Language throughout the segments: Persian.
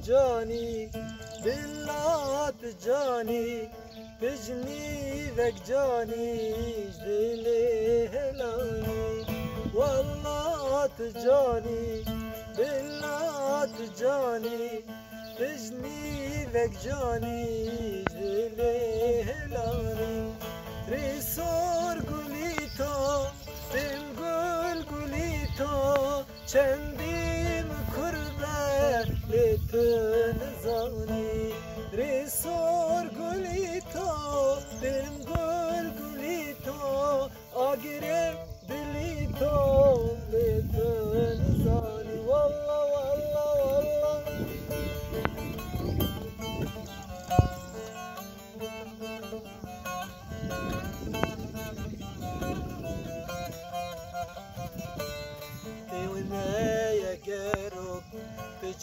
جانی بلات جانی بجنی وک جانی دل هلانی والله جانی بلات جانی بجنی وک جانی دل هلانی ریسور گلی تو دل گل گلی تو چندیم کربه لیتن زانی ریسور گلی تو دل گل گلی تو آگره دلی تو لیتن زانی والله والله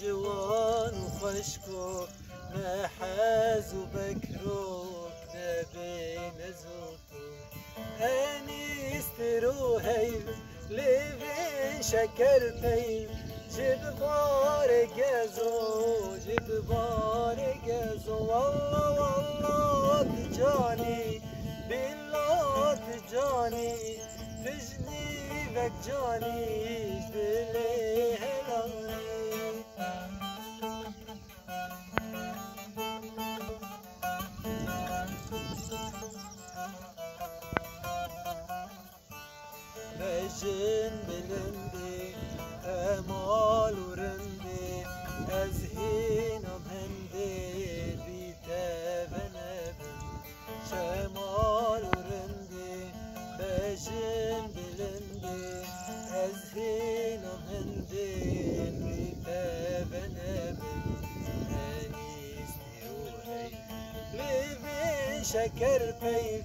جوان وخشكو ما حازو بكروك دابين زوتو اني استرو هيل ليفين شكر بيل جيب بارك جازو جيب بارك جازو والله والله تجاني بالله تجاني تجني بك جاني دلي هلاني بجن بلندي امال ورندي ازهينم هندي بيتا بنبن شمال ورندي بجن بلندي ازهينم هندي بيتا بنبن انيستي روحي ليفين شكر بيت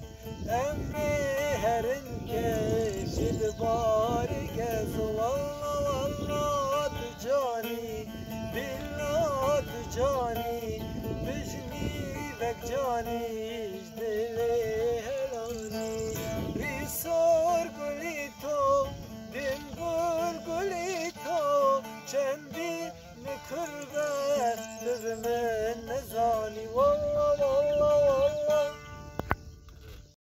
امي هرنكي جد بارك والله والله تجاني بالله تجاني بجني ذاك جاني